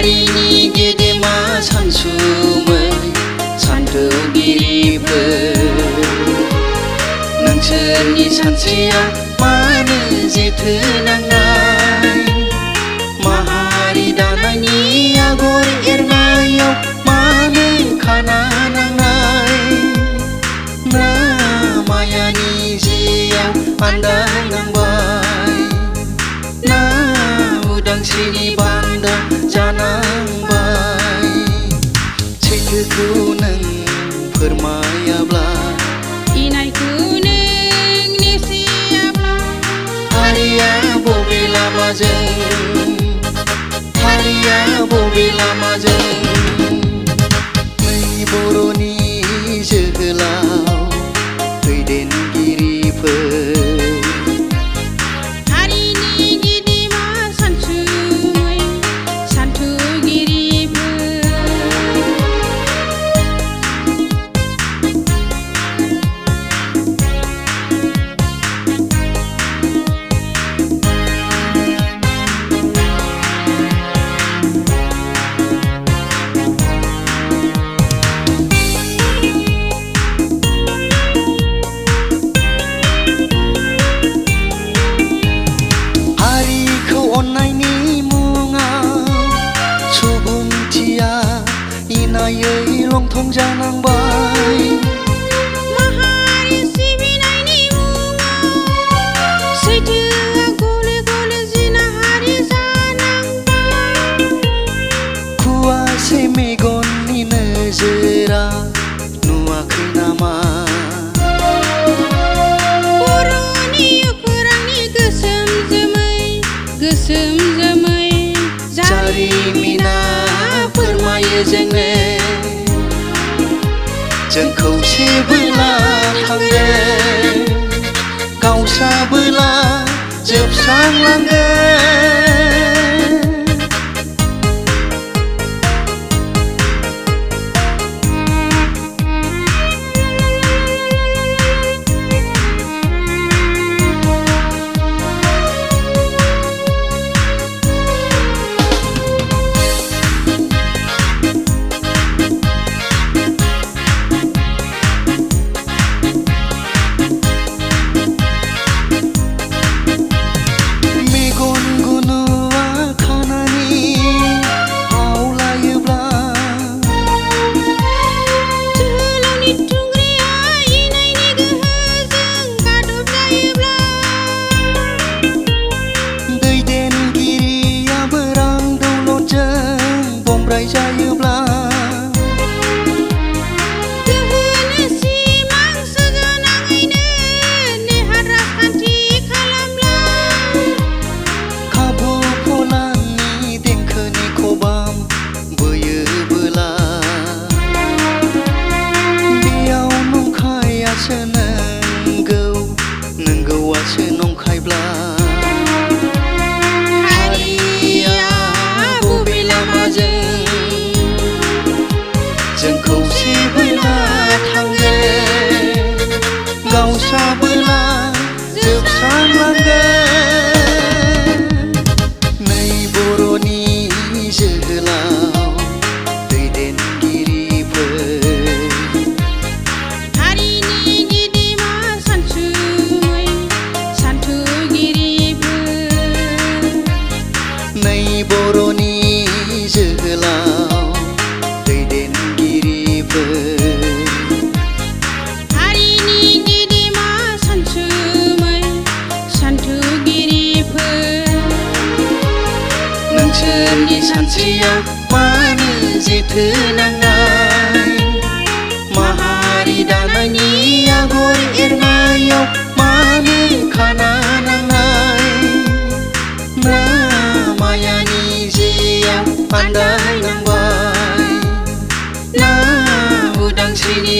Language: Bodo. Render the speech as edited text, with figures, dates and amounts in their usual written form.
हारिनि गेदेमा सानसुमै सानथौगिरिफोर नोंसोरनि सानस्रिया मानो जेथो नांनाय माहारि दानायनि आगर एरनायाव मानो खाना नांनाय ना मायानि जियाव आन्दायनांबाय ना उदांस्रिनि बान्दा जानांबाय सैथोखौ नों फोरमायाब्ला इनायखौ नों नेवसियाब्ला हारिया बबे लामाजों हारिया बबे लामाजों नै बर'नि जोहोलाव दैदेनगिरिफोर हारिनि गेदेमा सानसुमै सानथौगिरिफोर अन्नायनि मुङाव सुबुंथिया इनायै लंथं जानांबाय माहारि सिबिनायनि मुङाव सैथोआ गले गले जिनाहारि जानांबाय खुवासे मेगननि नोजोरा नुवाखै नामा बर'नि अखोरांनि गोसोम जोमै जारिमिना फोरमायो जोंनो जों खौसेबोला थांगोन गावस्राबोला जोबस्रांलांगोन जायोब्ला गोहोनि सिमां सुजुनाङैनो नेहाद राजखान्थि खालामब्ला खाबु फलाननि देंखोनि खबाम बोयोबोला बेयाव नंखायासो नंगौ नंगौआसो नंखायब्ला हारिया बबे लामाजों जों खौसेबोला थांगोन गावस्राबोला जोबस्रांलांगोन नै बर'नि जोहोलाव दैदेनगिरिफोर हारिनि गेदेमा सानसुमै सानथौगिरिफोर नै बर'नि जोहोलाव हारिनि गेदेमा सानसुमै सानथौगिरिफोर नोंसोरनि सानस्रिया मानो जेथो नांनाय माहारि दानायनि आगर एरनायाव मानो खाना नांनाय ना मायानि जियाव आन्दायनांबाय ना उदांस्रिनि